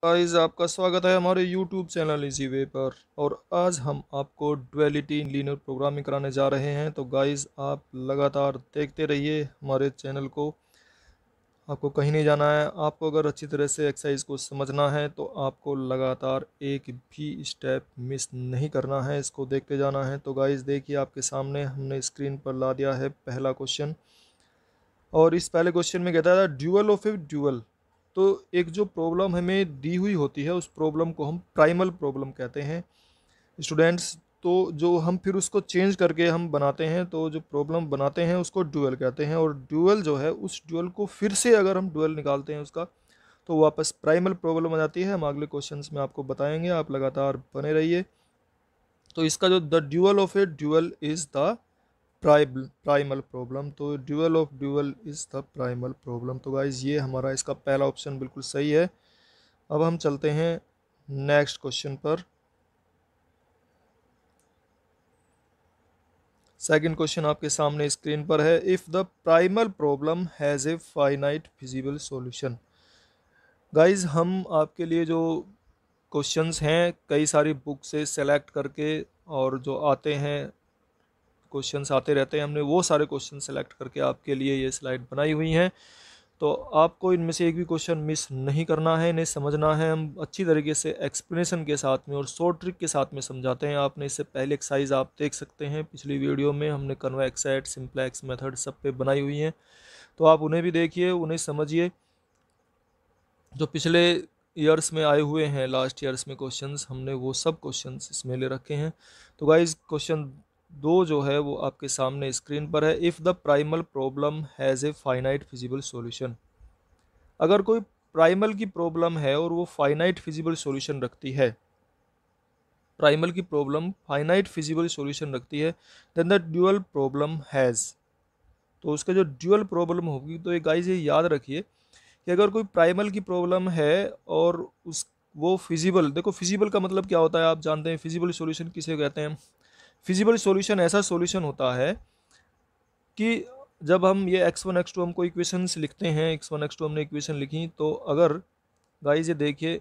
Guys आपका स्वागत है हमारे YouTube चैनल इजी वे पर। और आज हम आपको डुअलिटी इन लीनियर प्रोग्रामिंग कराने जा रहे हैं। तो गाइस आप लगातार देखते रहिए हमारे चैनल को, आपको कहीं नहीं जाना है। आपको अगर अच्छी तरह से एक्सरसाइज को समझना है तो आपको लगातार एक भी स्टेप मिस नहीं करना है, इसको देखते जाना है। तो गाइस देखिए आपके सामने हमने स्क्रीन पर ला दिया है पहला क्वेश्चन। और इस पहले क्वेश्चन में कहता था ड्यूअल ऑफ ए ड्यूअल। तो एक जो प्रॉब्लम हमें दी हुई होती है उस प्रॉब्लम को हम प्राइमल प्रॉब्लम कहते हैं स्टूडेंट्स। तो जो हम फिर उसको चेंज करके हम बनाते हैं, तो जो प्रॉब्लम बनाते हैं उसको ड्यूअल कहते हैं। और ड्यूअल जो है उस ड्यूअल को फिर से अगर हम ड्यूअल निकालते हैं उसका, तो वापस प्राइमल प्रॉब्लम आ जाती है। हम अगले क्वेश्चंस में आपको बताएंगे, आप लगातार बने रहिए। तो इसका जो the dual of a dual is the primal problem. तो dual of dual is the primal problem. तो गाइज ये हमारा इसका पहला ऑप्शन बिल्कुल सही है। अब हम चलते हैं नेक्स्ट क्वेश्चन पर। सेकंड क्वेश्चन आपके सामने स्क्रीन पर है। If the primal problem has a finite feasible solution. Guys हम आपके लिए जो क्वेश्चंस हैं कई सारी बुक से सेलेक्ट करके, और जो आते हैं क्वेश्चंस आते रहते हैं, हमने वो सारे क्वेश्चन सेलेक्ट करके आपके लिए ये स्लाइड बनाई हुई हैं। तो आपको इनमें से एक भी क्वेश्चन मिस नहीं करना है, इन्हें समझना है। हम अच्छी तरीके से एक्सप्लेनेशन के साथ में और शॉर्ट ट्रिक के साथ में समझाते हैं। आपने इससे पहले एक्सरसाइज आप देख सकते हैं, पिछली वीडियो में हमने कन्वेक्स सेट, सिंप्लेक्स मेथड सब पे बनाई हुई हैं। तो आप उन्हें भी देखिए, उन्हें समझिए। जो पिछले ईयर्स में आए हुए हैं, लास्ट ईयर्स में क्वेश्चंस, हमने वो सब क्वेश्चंस इसमें ले रखे हैं। तो गाइज क्वेश्चन 2 जो है वो आपके सामने स्क्रीन पर है। If the primal problem has a finite feasible solution. अगर कोई प्राइमल की प्रॉब्लम है और वो फाइनाइट फिजिबल सॉल्यूशन रखती है, प्राइमल की प्रॉब्लम फाइनाइट फिजिबल सॉल्यूशन रखती है, then the dual problem has. तो उसका जो ड्यूअल प्रॉब्लम होगी, तो ये गाइज ये याद रखिए कि अगर कोई प्राइमल की प्रॉब्लम है और उस वो फिजिबल, देखो फिजिबल का मतलब क्या होता है आप जानते हैं। फिजिबल सॉल्यूशन किसे कहते हैं? फिजिबल सॉल्यूशन ऐसा सॉल्यूशन होता है कि जब हम ये x1 x2 हम कोई इक्वेशंस लिखते हैं, x1 x2 हमने इक्वेशन लिखी, तो अगर गाइस ये देखिए,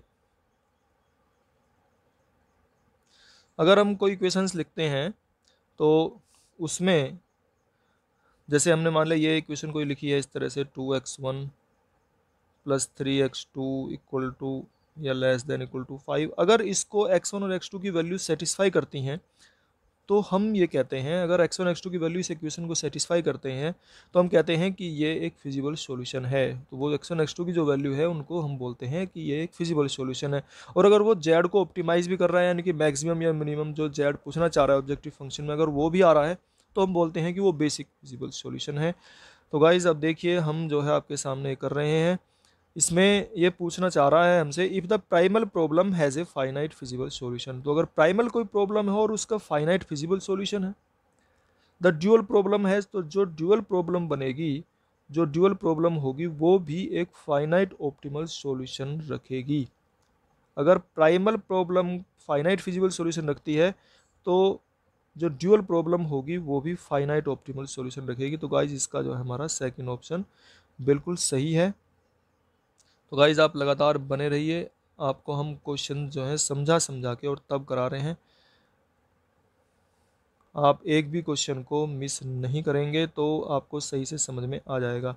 अगर हम कोई इक्वेशंस लिखते हैं तो उसमें जैसे हमने मान लिया ये इक्वेशन कोई लिखी है इस तरह से 2x1 plus 3x2 equal to या लेस देन इक्वल टू 5। अगर इसको x1 और x2 की वैल्यू सेटिस्फाई करती हैं, तो हम ये कहते हैं, अगर x1 x2 की वैल्यू इस इक्वेशन को सेटिस्फाई करते हैं, तो हम कहते हैं कि ये एक फिजिबल सॉल्यूशन है। तो वो x1 x2 की जो वैल्यू है उनको हम बोलते हैं कि ये एक फिजिबल सॉल्यूशन है। और अगर वो z को ऑप्टिमाइज भी कर रहा है, यानी कि मैक्सिमम या मिनिमम जो z पूछना चाह रहा है ऑब्जेक्टिव फंक्शन में, अगर वो भी आ रहा है, तो हम बोलते हैं कि वो बेसिक फिजिबल सॉल्यूशन है। तो गाइज अब देखिए हम जो है आपके सामने कर रहे हैं, इसमें ये पूछना चाह रहा है हमसे, if the primal problem has a finite feasible solution. तो अगर प्राइमल कोई प्रॉब्लम है और उसका फाइनाइट फिजिबल सॉल्यूशन है, द ड्यूअल प्रॉब्लम है, तो जो ड्यूअल प्रॉब्लम बनेगी, जो ड्यूअल प्रॉब्लम होगी वो भी एक फाइनाइट ऑप्टिमल सॉल्यूशन रखेगी। अगर primal problem finite feasible solution रखती है, तो जो ड्यूअल प्रॉब्लम होगी वो भी फाइनाइट ऑप्टिमल सॉल्यूशन रखेगी। तो गाइज इसका जो है हमारा सेकंड ऑप्शन बिल्कुल सही है। तो गाइज़ आप लगातार बने रहिए, आपको हम क्वेश्चन जो है समझा समझा के और तब करा रहे हैं। आप एक भी क्वेश्चन को मिस नहीं करेंगे तो आपको सही से समझ में आ जाएगा।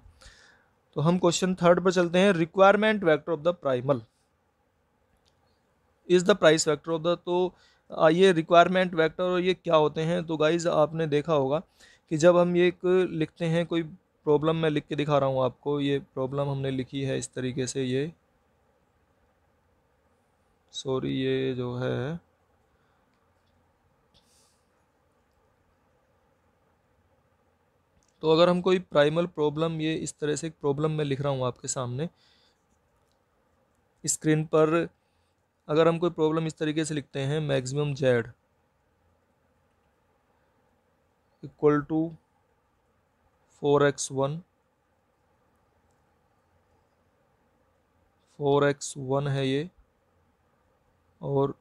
तो हम क्वेश्चन 3 पर चलते हैं। Requirement vector of the primal is the price vector of the. तो ये रिक्वायरमेंट वेक्टर और ये क्या होते हैं? तो गाइज़ आपने देखा होगा कि जब हम ये एक लिखते हैं, कोई प्रॉब्लम मैं लिख के दिखा रहा हूँ आपको, ये प्रॉब्लम हमने लिखी है इस तरीके से, ये सॉरी ये जो है, तो अगर हम कोई प्राइमल प्रॉब्लम, ये इस तरह से एक प्रॉब्लम मैं लिख रहा हूँ आपके सामने स्क्रीन पर, अगर हम कोई प्रॉब्लम इस तरीके से लिखते हैं, maximum Z equal to 4x1, 4x1 है ये, और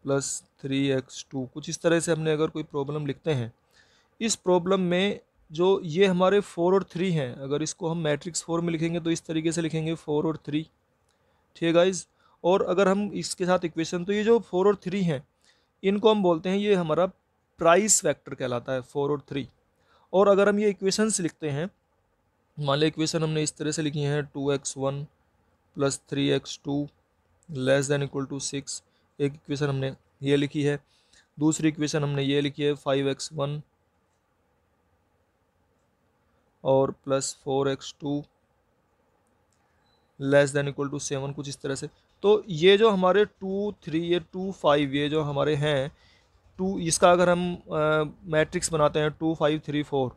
प्लस 3x2, कुछ इस तरह से हमने अगर कोई प्रॉब्लम लिखते हैं, इस प्रॉब्लम में जो ये हमारे 4 और 3 हैं, अगर इसको हम मैट्रिक्स 4 में लिखेंगे तो इस तरीके से लिखेंगे 4 और 3। ठीक है गाइज। और अगर हम इसके साथ इक्वेशन, तो ये जो 4 और 3 हैं इनको हम बोलते हैं, ये हमारा प्राइस वेक्टर कहलाता है 4 और 3। और अगर हम ये इक्वेशंस लिखते हैं, मान लीजिए इक्वेशन हमने इस तरह से लिखी है 2x1 + 3x2 < 6। एक इक्वेशन हमने ये लिखी है, दूसरी इक्वेशन हमने ये लिखी है 5x1 और +4x2 < 7, कुछ इस तरह से। तो ये जो हमारे 2 3 ये 2 5 ये जो हमारे हैं 2, इसका अगर हम मैट्रिक्स बनाते हैं 2 5 3 4,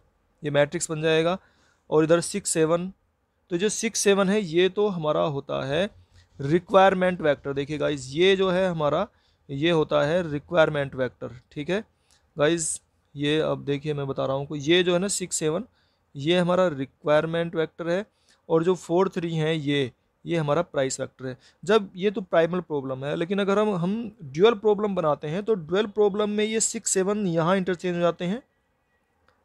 ये मैट्रिक्स बन जाएगा। और इधर 6 7, तो जो 6 7 है ये तो हमारा होता है रिक्वायरमेंट वेक्टर। देखिए गाइज, ये जो है हमारा ये होता है रिक्वायरमेंट वेक्टर, ठीक है गाइज। ये अब देखिए मैं बता रहा हूँ, ये जो है ना 6 7 ये हमारा रिक्वायरमेंट वेक्टर है, और जो 4 3 है ये हमारा प्राइस वेक्टर है। जब ये तो प्राइमल प्रॉब्लम है, लेकिन अगर हम ड्यूअल प्रॉब्लम बनाते हैं तो ड्यूअल प्रॉब्लम में ये 6 7 यहाँ इंटरचेंज हो जाते हैं,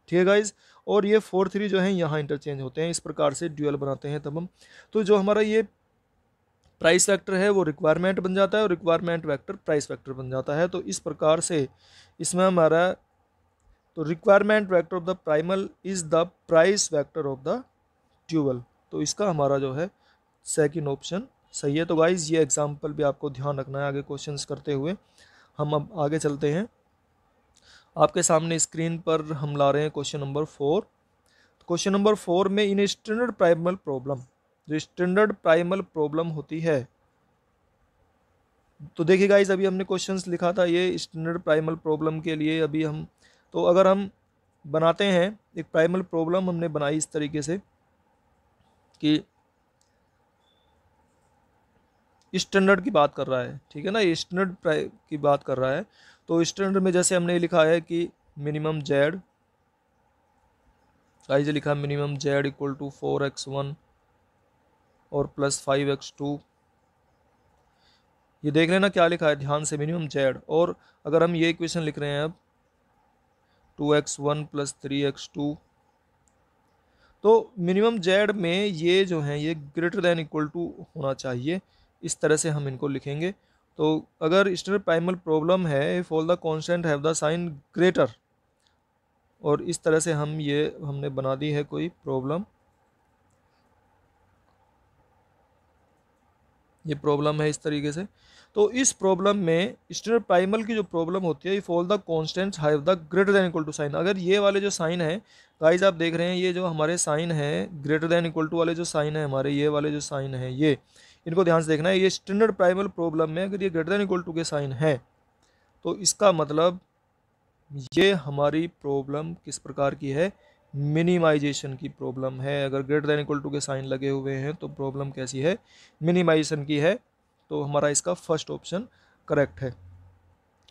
ठीक है गाइज, और ये 4 3 जो है यहाँ इंटरचेंज होते हैं। इस प्रकार से ड्यूअल बनाते हैं तब हम, तो जो हमारा ये प्राइस वेक्टर है वो रिक्वायरमेंट बन जाता है, और रिक्वायरमेंट वेक्टर प्राइस वेक्टर बन जाता है। तो इस प्रकार से इसमें हमारा, तो requirement vector of the primal is the price vector of the dual. तो इसका हमारा जो है सेकंड ऑप्शन सही है। तो गाइज ये एग्जांपल भी आपको ध्यान रखना है आगे क्वेश्चंस करते हुए। हम अब आगे चलते हैं। आपके सामने स्क्रीन पर हम ला रहे हैं क्वेश्चन नंबर 4। क्वेश्चन नंबर 4 में इन स्टैंडर्ड प्राइमल प्रॉब्लम, जो स्टैंडर्ड प्राइमल प्रॉब्लम होती है, तो देखिए गाइज अभी हमने क्वेश्चंस लिखा था ये स्टैंडर्ड प्राइमल प्रॉब्लम के लिए। अभी हम, तो अगर हम बनाते हैं एक प्राइमल प्रॉब्लम, हमने बनाई इस तरीके से कि स्टैंडर्ड की बात कर रहा है, ठीक है ना, ये स्टैंडर्ड की बात कर रहा है। तो स्टैंडर्ड में जैसे हमने लिखा है कि मिनिमम जेड, गाइस लिखा मिनिमम जेड = 4x1 और +5x2। ये देख लेना क्या लिखा है ध्यान से, मिनिमम जेड। और अगर हम ये इक्वेशन लिख रहे हैं अब 2x1 + 3x2, तो मिनिमम जेड में ये जो है ये > होना चाहिए। इस तरह से हम इनको लिखेंगे। तो अगर स्टैंडर्ड प्राइमल प्रॉब्लम है, if all the constant have the sign greater, और इस तरह से हमने बना दी है कोई प्रॉब्लम, ये प्रॉब्लम है इस तरीके से। तो इस प्रॉब्लम में स्टैंडर्ड प्राइमल की जो प्रॉब्लम होती है, if all the constants have the > sign, अगर ये वाले जो साइन है गाइज आप देख रहे हैं, ये जो हमारे साइन है > वाले जो साइन है हमारे, ये वाले जो साइन है ये, इनको ध्यान से देखना है। ये स्टैंडर्ड प्राइमल प्रॉब्लम में अगर ये > के साइन है, तो इसका मतलब ये हमारी प्रॉब्लम किस प्रकार की है, मिनिमाइजेशन की प्रॉब्लम है। अगर > के साइन लगे हुए हैं तो प्रॉब्लम कैसी है, मिनिमाइजेशन की है। तो हमारा इसका फर्स्ट ऑप्शन करेक्ट है।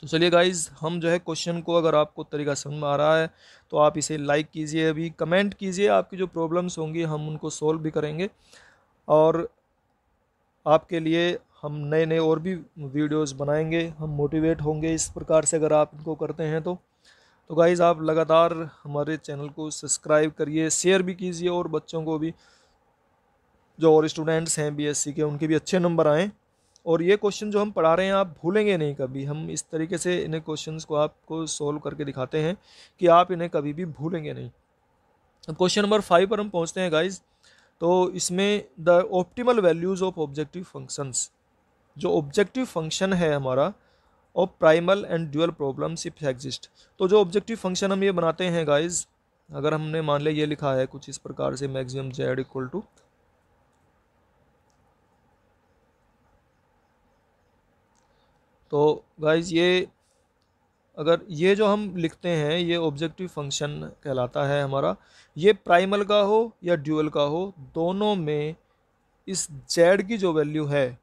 तो चलिए गाइज, हम जो है क्वेश्चन को, अगर आपको तरीका समझ में आ रहा है तो आप इसे लाइक कीजिए, अभी कमेंट कीजिए, आपकी जो प्रॉब्लम्स होंगी हम उनको सोल्व भी करेंगे, और आपके लिए हम नए नए और भी वीडियोस बनाएंगे, हम मोटिवेट होंगे इस प्रकार से अगर आप इनको करते हैं तो गाइज़ आप लगातार हमारे चैनल को सब्सक्राइब करिए, शेयर भी कीजिए, और बच्चों को भी, जो और स्टूडेंट्स हैं बीएससी के, उनके भी अच्छे नंबर आएँ। और ये क्वेश्चन जो हम पढ़ा रहे हैं आप भूलेंगे नहीं कभी, हम इस तरीके से इन्हें क्वेश्चंस को आपको सोल्व करके दिखाते हैं कि आप इन्हें कभी भी भूलेंगे नहीं। अब क्वेश्चन नंबर 5 पर हम पहुँचते हैं गाइज़। तो इसमें the optimal values of objective functions, जो ऑब्जेक्टिव फंक्शन है हमारा of primal and dual problems if exist. तो जो ऑब्जेक्टिव फंक्शन हम ये बनाते हैं गाइज, अगर हमने मान लिया ये लिखा है कुछ इस प्रकार से, मैक्सिमम जेड = तो गाइज ये, अगर ये जो हम लिखते हैं ये ऑब्जेक्टिव फंक्शन कहलाता है हमारा, ये प्राइमल का हो या ड्यूअल का हो, दोनों में इस जेड की जो वैल्यू है,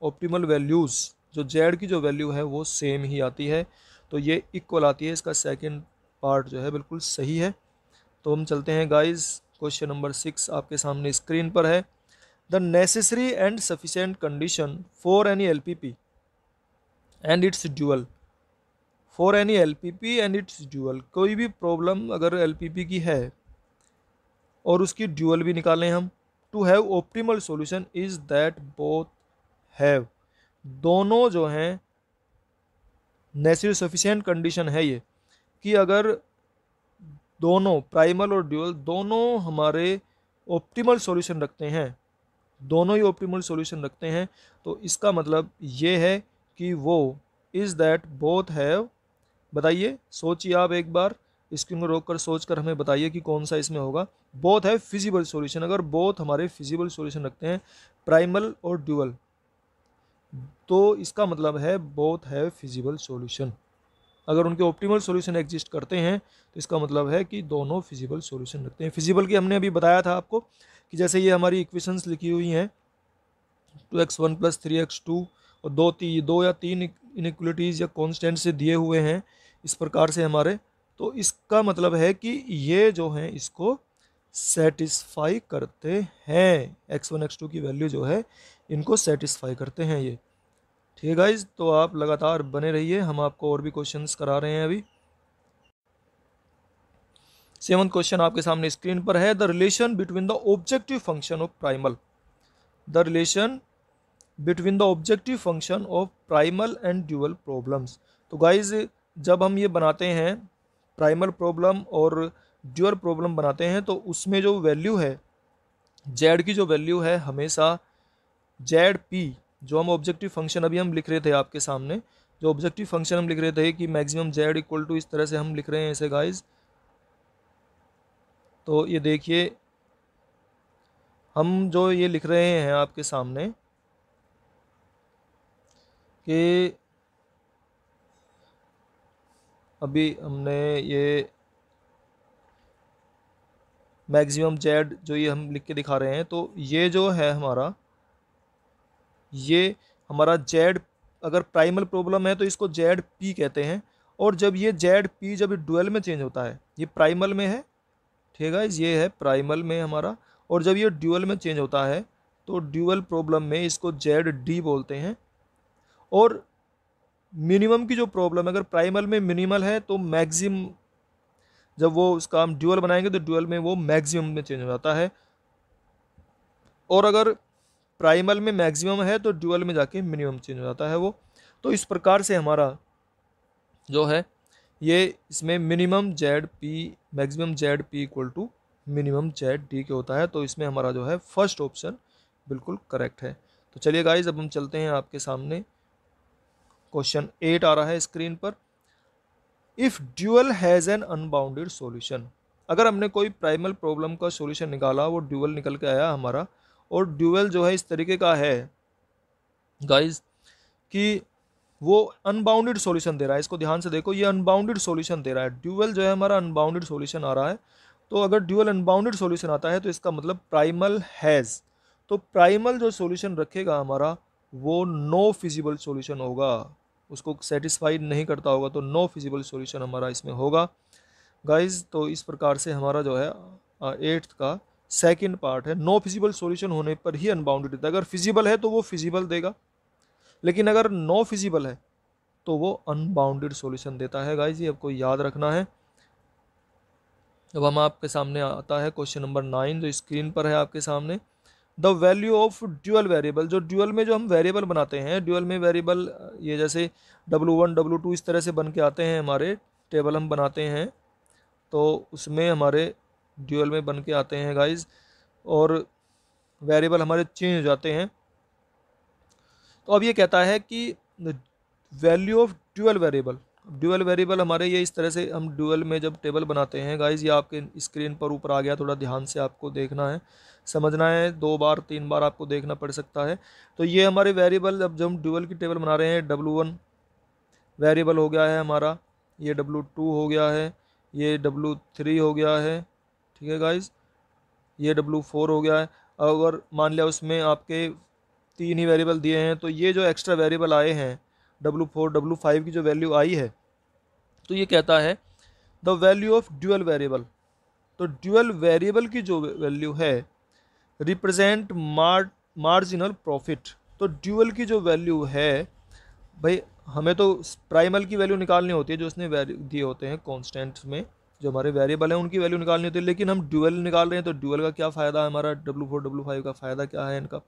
ऑप्टिमल वैल्यूज़, जो जेड की जो वैल्यू है वो सेम ही आती है। तो ये इक्वल आती है, इसका सेकंड पार्ट जो है बिल्कुल सही है। तो हम चलते हैं गाइस, क्वेश्चन नंबर 6 आपके सामने स्क्रीन पर है। The necessary and sufficient condition for any LPP and it's dual, for any LPP and it's dual, कोई भी प्रॉब्लम अगर एलपीपी की है और उसकी ड्यूअल भी निकालें हम, to have optimal solution is that both have, दोनों जो हैं नेसेसरी सफिशिएंट कंडीशन है ये, कि अगर दोनों प्राइमल और ड्यूअल दोनों हमारे ऑप्टिमल सॉल्यूशन रखते हैं, दोनों ही ऑप्टिमल सॉल्यूशन रखते हैं, तो इसका मतलब ये है कि वो इज़ दैट बोथ हैव, बताइए, सोचिए आप एक बार, स्क्रीन को रोक कर सोच कर हमें बताइए कि कौन सा इसमें होगा। बोथ है फिजिबल सॉल्यूशन, अगर बोथ हमारे फिजिबल सॉल्यूशन रखते हैं प्राइमल और ड्यूअल, तो इसका मतलब है बोथ है फिजिबल सॉल्यूशन। अगर उनके ऑप्टिमल सॉल्यूशन एग्जिस्ट करते हैं तो इसका मतलब है कि दोनों फिजिबल सॉल्यूशन रखते हैं। फिजिबल की हमने अभी बताया था आपको कि जैसे ये हमारी इक्वेशंस लिखी हुई हैं 2x1 + 3x2 और दो या तीन इनइक्वलिटीज़ या कॉन्स्टेंट से दिए हुए हैं इस प्रकार से हमारे, तो इसका मतलब है कि ये जो हैं इसको सेटिस्फाई करते हैं, x1 x2 की वैल्यू जो है इनको सेटिस्फाई करते हैं ये। ठीक है गाइज, तो आप लगातार बने रहिए, हम आपको और भी क्वेश्चंस करा रहे हैं अभी। 7th क्वेश्चन आपके सामने स्क्रीन पर है, the relation between the objective function of primal, the relation between the objective function of primal and dual problems. तो गाइज जब हम ये बनाते हैं प्राइमल प्रॉब्लम और ड्यूअल प्रॉब्लम बनाते हैं, तो उसमें जो वैल्यू है जेड की, जो वैल्यू है हमेशा जेड पी, जो हम ऑब्जेक्टिव फंक्शन अभी हम लिख रहे थे आपके सामने, जो ऑब्जेक्टिव फंक्शन हम लिख रहे थे कि मैक्सिमम जेड इक्वल टू, इस तरह से हम लिख रहे हैं ऐसे गाइज। तो ये देखिए हम जो ये लिख रहे हैं आपके सामने कि अभी हमने ये मैक्सिमम जेड जो ये हम लिख के दिखा रहे हैं, तो ये जो है हमारा, ये हमारा जेड अगर प्राइमल प्रॉब्लम है तो इसको जेड पी कहते हैं, और जब ये जेड पी जब डुअल में चेंज होता है, ये प्राइमल में है, ठीक है, ये है प्राइमल में हमारा, और जब ये ड्यूअल में चेंज होता है तो ड्यूअल प्रॉब्लम में इसको जेड डी बोलते हैं। और मिनिमम की जो प्रॉब्लम अगर प्राइमल में मिनिमल है तो मैक्सिम, जब वो उसका हम ड्यूअल बनाएंगे तो ड्यूअल में वो मैक्सिमम में चेंज हो जाता है, और अगर प्राइमल में मैक्सिमम है तो ड्यूअल में जाके मिनिमम चेंज हो जाता है वो। तो इस प्रकार से हमारा जो है ये इसमें minimum Z P, maximum Z P equal to minimum Z D के होता है, तो इसमें हमारा जो है फर्स्ट ऑप्शन बिल्कुल करेक्ट है। तो चलिए गाइज अब हम चलते हैं आपके सामने, क्वेश्चन 8 आ रहा है स्क्रीन पर, if dual has an unbounded solution, अगर हमने कोई प्राइमल प्रॉब्लम का सॉल्यूशन निकाला, वो ड्यूअल निकल के आया हमारा, और ड्यूअल जो है इस तरीके का है गाइज कि वो अनबाउंडेड सॉल्यूशन दे रहा है, इसको ध्यान से देखो, ये अनबाउंडेड सॉल्यूशन दे रहा है, ड्यूअल जो है हमारा अनबाउंडेड सॉल्यूशन आ रहा है। तो अगर ड्यूअल अनबाउंडेड सॉल्यूशन आता है तो इसका मतलब प्राइमल हैज़, तो प्राइमल जो सॉल्यूशन रखेगा हमारा वो नो फिजिबल सॉल्यूशन होगा, उसको सेटिस्फाइड नहीं करता होगा, तो नो फिजिबल सॉल्यूशन हमारा इसमें होगा गाइज। तो इस प्रकार से हमारा जो है 8th का सेकंड पार्ट है, नो फिजिबल सॉल्यूशन होने पर ही अनबाउंडेड देता है, अगर फिजिबल है तो वो फिजिबल देगा, लेकिन अगर नो फिजिबल है तो वो अनबाउंडेड सॉल्यूशन देता है गाइज, ये आपको याद रखना है। अब हम आपके सामने आता है क्वेश्चन नंबर 9 जो स्क्रीन पर है आपके सामने, the value of dual variable, जो ड्यूअल में जो हम वेरिएबल बनाते हैं, ड्यूअल में वेरिएबल ये जैसे W1 W2 इस तरह से बन के आते हैं, हमारे टेबल हम बनाते हैं तो उसमें हमारे ड्यूअल में बन के आते हैं गाइज, और वेरिएबल हमारे चेंज हो जाते हैं। तो अब ये कहता है कि value of dual variable, dual variable हमारे ये इस तरह से हम ड्यूअल में जब टेबल बनाते हैं गाइज, ये आपके स्क्रीन पर ऊपर आ गया, थोड़ा ध्यान से आपको देखना है, समझना है, 2 बार 3 बार आपको देखना पड़ सकता है। तो ये हमारे वेरिएबल जब हम ड्यूअल की टेबल बना रहे हैं, W1 वेरिएबल हो गया है हमारा, ये W2 हो गया है, ये W3 हो गया है, ठीक है गाइज, ये W4 हो गया है। अगर मान लिया उसमें आपके 3 ही वेरिएबल दिए हैं, तो ये जो एक्स्ट्रा वेरिएबल आए हैं W4 W5 की जो वैल्यू आई है, तो ये कहता है the value of dual variable, तो ड्यूअल वेरिएबल की जो वैल्यू है रिप्रेजेंट मार्जिनल प्रॉफिट, तो ड्यूअल की जो वैल्यू है भाई, हमें तो प्राइमल की वैल्यू निकालनी होती है जो उसने दिए होते हैं कॉन्स्टेंट्स में, जो हमारे वेरिएबल हैं उनकी वैल्यू निकालनी होती है, लेकिन हम ड्यूअल निकाल रहे हैं, तो ड्यूअल का क्या फ़ायदा है, हमारा W4 W5 का फ़ायदा क्या है इनका।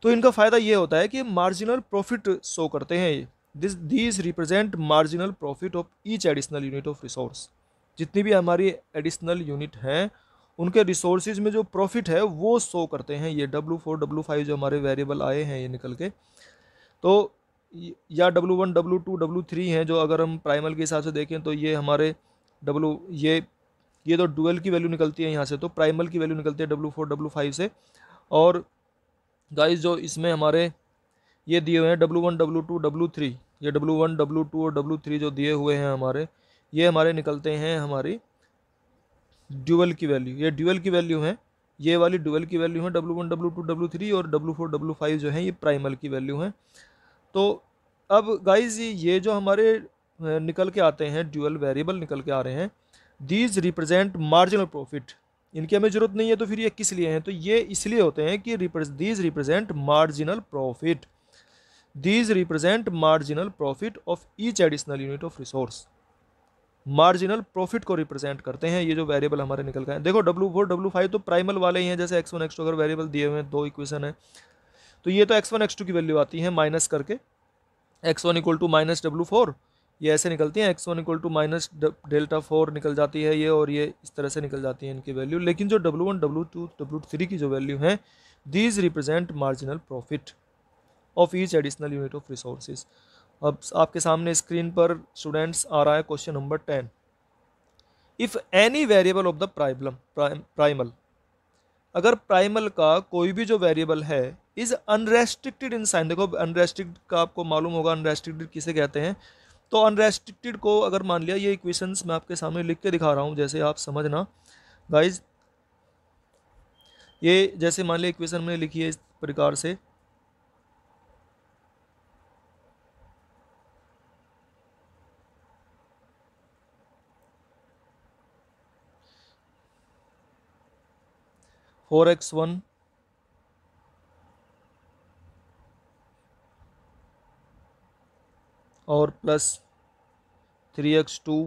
तो इनका फ़ायदा ये होता है कि मार्जिनल प्रॉफिट शो करते हैं ये। These represent marginal profit of each additional unit of resource. जितनी भी हमारी एडिशनल यूनिट हैं उनके रिसोर्सेज में जो प्रॉफिट है वो शो करते हैं ये W4 W5 जो हमारे वेरिएबल आए हैं ये निकल के। तो या W1 W2 W3 हैं जो अगर हम प्राइमल के हिसाब से देखें तो ये हमारे W ये तो डुअल की वैल्यू निकलती है यहाँ से, तो प्राइमल की वैल्यू निकलती है W4 W5 से। और गाइस जो इसमें हमारे ये दिए हुए हैं W1 W2 W3, ये W1 W2 और W3 जो दिए हुए हैं हमारे, ये हमारे निकलते हैं हमारी ड्यूअल की वैल्यू। ये ड्यूअल की वैल्यू है, ये वाली ड्यूअल की वैल्यू है W1 W2 W3, और W4 W5 जो है ये प्राइमल की वैल्यू है। तो अब गाइज ये जो हमारे निकल के आते हैं ड्यूअल वेरिएबल निकल के आ रहे हैं, दीज रिप्रेजेंट मार्जिनल प्रॉफिट। इनकी हमें जरूरत नहीं है तो फिर ये किस लिए हैं, तो ये इसलिए होते हैं कि these represent marginal profit, these represent marginal profit of each additional unit of resource. Marginal profit को रिप्रेजेंट करते हैं ये जो वेरिएबल हमारे निकल गए हैं। देखो W4 W5 तो प्राइमल वाले ही हैं, जैसे x1 x2 अगर वेरिएबल दिए हुए हैं, दो इक्वेशन है, तो ये तो x1 x2 की वैल्यू आती है माइनस करके, x1 equal to minus W4, ये ऐसे निकलती है, x1 इक्वल टू माइनस Δ4 निकल जाती है ये, और ये इस तरह से निकल जाती है इनकी वैल्यू। लेकिन जो W1 W2 W3 की जो वैल्यू है, these represent marginal profit of each additional unit of resources. अब आपके सामने स्क्रीन पर स्टूडेंट्स आ रहा है question number 10। If any variable of the primal, अगर प्राइमल का कोई भी जो वेरिएबल है इज अनरेस्ट्रिक्टेड इन साइन, देखो अनरेस्ट्रिक्टेड का आपको मालूम होगा अनरेस्ट्रिक्टेड किसे कहते हैं। तो अनरेस्ट्रिक्टेड को अगर मान लिया, ये इक्वेशंस मैं आपके सामने लिख के दिखा रहा हूँ जैसे आप समझना गाइज, ये जैसे मान लिया इक्वेशन मैंने लिखी है इस प्रकार से, फोर एक्स वन और plus 3x2,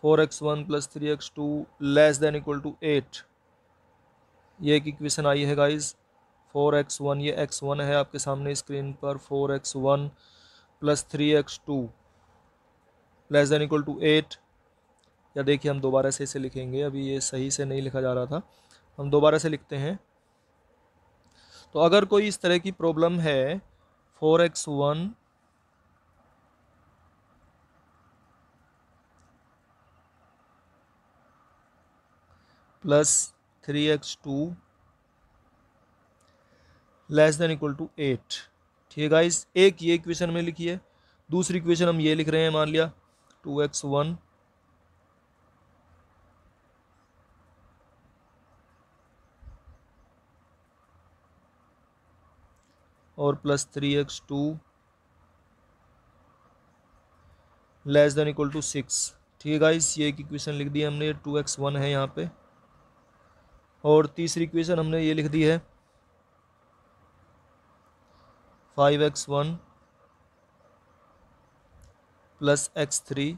4x1 plus 3x2 less than equal to 8, ये एक इक्वेशन आई है गाइज। 4x1, ये x1 है आपके सामने स्क्रीन पर, 4x1 plus 3x2 less than equal to 8। या देखिए हम दोबारा से इसे लिखेंगे, अभी ये सही से नहीं लिखा जा रहा था, हम दोबारा से लिखते हैं। तो अगर कोई इस तरह की प्रॉब्लम है, 4x1 plus 3x2 less than equal to 8, ठीक है गाइस, एक ये इक्वेशन में लिखी है। दूसरी इक्वेशन हम ये लिख रहे हैं, मान लिया 2x1 और plus 3x2 less than equal to 6, ठीक है गाइस, ये एक इक्वेशन लिख दी हमने, 2x1 है यहाँ पे। और तीसरी इक्वेशन हमने ये लिख दी है 5x1 प्लस x3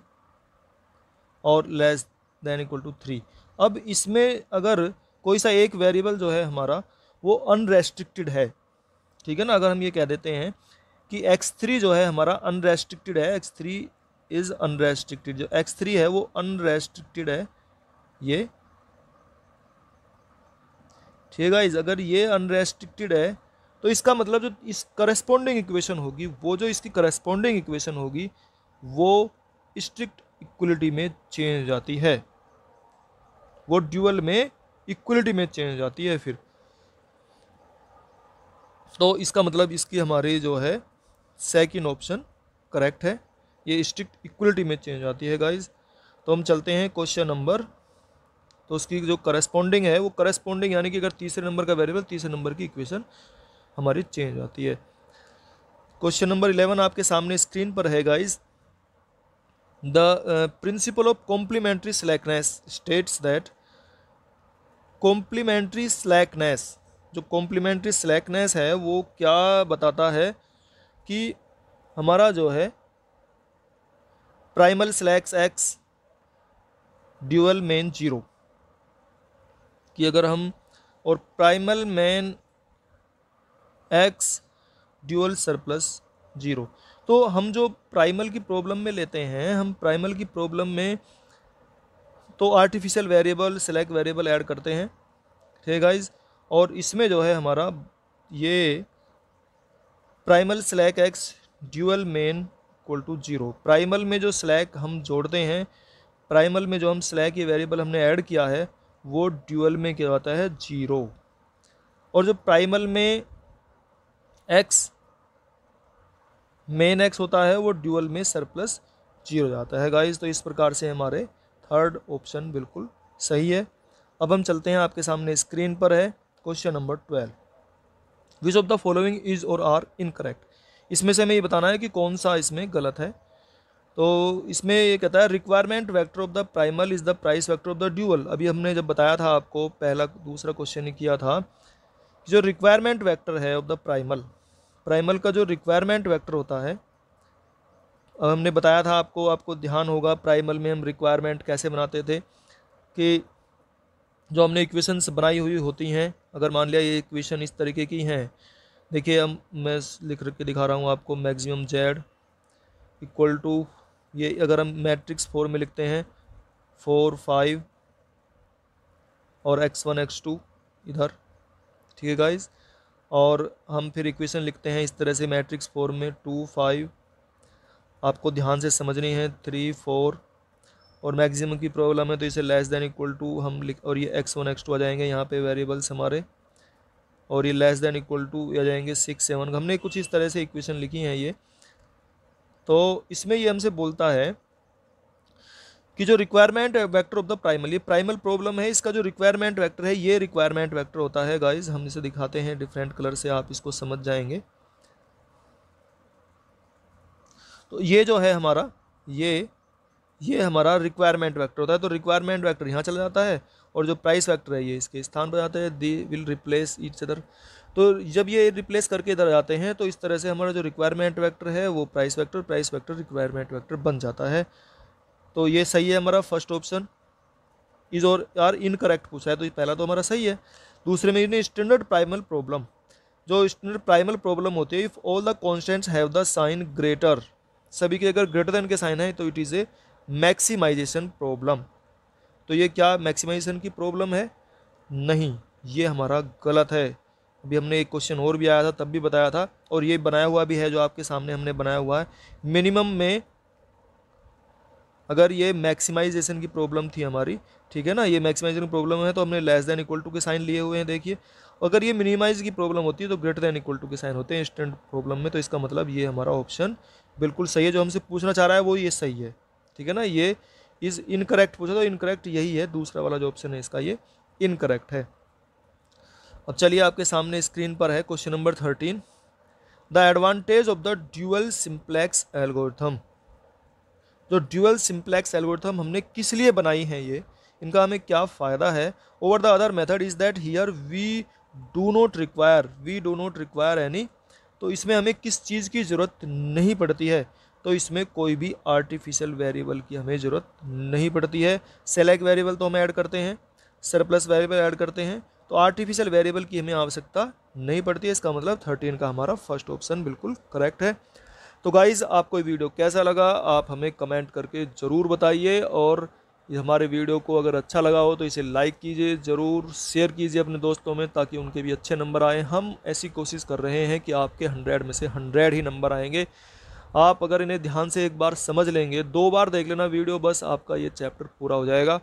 और लेस देन इक्वल टू 3। अब इसमें अगर कोई सा एक वेरिएबल जो है हमारा वो अनरेस्ट्रिक्टेड है, ठीक है ना, अगर हम ये कह देते हैं कि x3 जो है हमारा अनरेस्ट्रिक्टेड है, x3 इज अनरेस्ट्रिक्टेड, जो x3 है वो अनरेस्ट्रिक्टेड है ये, ठीक है गाइस, अगर ये अनरेस्ट्रिक्टेड है तो इसका मतलब जो इस करस्पॉन्डिंग इक्वेशन होगी, वो जो इसकी करस्पॉन्डिंग इक्वेशन होगी वो स्ट्रिक्ट इक्वलिटी में चेंज हो जाती है, वो ड्यूअल में इक्वलिटी में चेंज हो जाती है फिर। तो इसका मतलब इसकी हमारी जो है सेकंड ऑप्शन करेक्ट है, ये स्ट्रिक्ट इक्वलिटी में चेंज हो जाती है गाइज। तो हम चलते हैं क्वेश्चन नंबर, तो उसकी जो करस्पॉन्डिंग है वो करस्पॉन्डिंग यानी कि अगर तीसरे नंबर का वेरिएबल तीसरे नंबर की इक्वेशन हमारी चेंज हो जाती है। क्वेश्चन नंबर 11 आपके सामने स्क्रीन पर है guys. The principle of complementary slackness states that complementary slackness, जो कॉम्प्लीमेंट्री स्लैकनेस है वो क्या बताता है कि हमारा जो है प्राइमल स्लैक्स एक्स ड्यूअल मेन जीरो, कि अगर हम और प्राइमल मेन एक्स ड्यूअल सरप्लस 0। तो हम जो प्राइमल की प्रॉब्लम में लेते हैं, हम प्राइमल की प्रॉब्लम में तो artificial variable select variable add करते हैं, ठीक है गाइज। और इसमें जो है हमारा ये प्राइमल स्लैक एक्स ड्यूअल मेन इक्वल टू 0। प्राइमल में जो स्लैक हम जोड़ते हैं, प्राइमल में जो हम स्लैक ये वेरिएबल हमने ऐड किया है वो ड्यूअल में क्या होता है 0। और जो प्राइमल में एक्स मेन एक्स होता है वो ड्यूअल में सरप्लस 0 जाता है गाइज। तो इस प्रकार से हमारे थर्ड ऑप्शन बिल्कुल सही है। अब हम चलते हैं, आपके सामने स्क्रीन पर है question number 12। Which of the following is और आर इनकरेक्ट। इसमें से हमें ये बताना है कि कौन सा इसमें गलत है। तो इसमें ये कहता है requirement vector of the primal is the price vector of the dual. अभी हमने जब बताया था आपको, पहला दूसरा क्वेश्चन ही किया था, जो रिक्वायरमेंट वेक्टर है ऑफ द प्राइमल का जो रिक्वायरमेंट वेक्टर होता है, अब हमने बताया था आपको ध्यान होगा प्राइमल में हम रिक्वायरमेंट कैसे बनाते थे कि जो हमने इक्वेशंस बनाई हुई होती हैं, अगर मान लिया ये इक्वेशन इस तरीके की हैं, देखिए मैं लिख के दिखा रहा हूँ आपको, मैक्सिमम जेड इक्वल टू ये, अगर हम मैट्रिक्स फॉर्म में लिखते हैं 4 5 और x1 x2 इधर, ठीक है गाइज। और हम फिर इक्वेशन लिखते हैं इस तरह से मैट्रिक्स फॉर्म में 2 5, आपको ध्यान से समझनी है 3 4, और मैक्सिमम की प्रॉब्लम है तो इसे लेस देन इक्वल टू हम लिख, और ये x1 x2 आ जाएंगे यहाँ पे वेरिएबल्स हमारे, और ये लेस देन इक्वल टू आ जाएंगे 6 7। हमने कुछ इस तरह से इक्वेशन लिखी हैं ये। तो इसमें ये हमसे बोलता है कि जो requirement vector of the primal, ये प्राइमल प्रॉब्लम है, इसका जो रिक्वायरमेंट वेक्टर है ये रिक्वायरमेंट वेक्टर होता है गाइज। हम इसे दिखाते हैं डिफरेंट कलर से, आप इसको समझ जाएंगे। तो ये जो है हमारा ये हमारा रिक्वायरमेंट वेक्टर होता है। तो रिक्वायरमेंट वेक्टर यहाँ चला जाता है और जो प्राइस वेक्टर है ये इसके स्थान पर जाता है, they will replace each other. तो जब ये रिप्लेस करके इधर जाते हैं तो इस तरह से हमारा जो रिक्वायरमेंट वेक्टर है वो प्राइस वेक्टर रिक्वायरमेंट वेक्टर बन जाता है। तो ये सही है हमारा फर्स्ट ऑप्शन। इज और आर इनकरेक्ट पूछा है तो पहला तो हमारा सही है। दूसरे में इन्हें स्टैंडर्ड प्राइमल प्रॉब्लम, जो स्टैंडर्ड प्राइमल प्रॉब्लम होती है, if all the constants have the sign greater, सभी के अगर ग्रेटर देन के साइन है तो it is a maximisation problem. तो ये क्या मैक्सिमाइजेशन की प्रॉब्लम है? नहीं, ये हमारा गलत है। अभी हमने एक क्वेश्चन और भी आया था तब भी बताया था, और ये बनाया हुआ भी है जो आपके सामने हमने बनाया हुआ है। मिनिमम में अगर ये मैक्सिमाइजेशन की प्रॉब्लम थी हमारी, ठीक है ना, ये मैक्सिमाइजेशन प्रॉब्लम है तो हमने लेस देन इक्वल टू के साइन लिए हुए हैं। देखिए अगर ये मिनिमाइज की प्रॉब्लम होती है तो ग्रेटर देन इक्वल टू के साइन होते हैं इंस्टेंट प्रॉब्लम में। तो इसका मतलब ये हमारा ऑप्शन बिल्कुल सही है। जो हमसे पूछना चाह रहा है वो ये सही है, ठीक है ना। ये इज इनकरेक्ट पूछा तो इनकरेक्ट यही है, दूसरा वाला जो ऑप्शन है इसका ये इनकरेक्ट है। अब चलिए आपके सामने स्क्रीन पर है question number 13, the advantage of the dual simplex algorithm. जो ड्यूअल सिंप्लेक्स एल्गोरिथम हमने किस लिए बनाई है, ये इनका हमें क्या फ़ायदा है over the other method is that here we do not require any. तो इसमें हमें किस चीज़ की ज़रूरत नहीं पड़ती है, तो इसमें कोई भी आर्टिफिशियल वेरिएबल की हमें ज़रूरत नहीं पड़ती है। सेलेक्ट वेरिएबल तो हम ऐड करते हैं, सरप्लस वेरिएबल ऐड करते हैं, तो आर्टिफिशियल वेरिएबल की हमें आवश्यकता नहीं पड़ती है। इसका मतलब 13 का हमारा फर्स्ट ऑप्शन बिल्कुल करेक्ट है। तो गाइज़ आपको ये वीडियो कैसा लगा आप हमें कमेंट करके ज़रूर बताइए, और ये हमारे वीडियो को अगर अच्छा लगा हो तो इसे लाइक कीजिए, ज़रूर शेयर कीजिए अपने दोस्तों में ताकि उनके भी अच्छे नंबर आए। हम ऐसी कोशिश कर रहे हैं कि आपके 100 में से 100 ही नंबर आएंगे। आप अगर इन्हें ध्यान से एक बार समझ लेंगे, 2 बार देख लेना वीडियो, बस आपका ये चैप्टर पूरा हो जाएगा।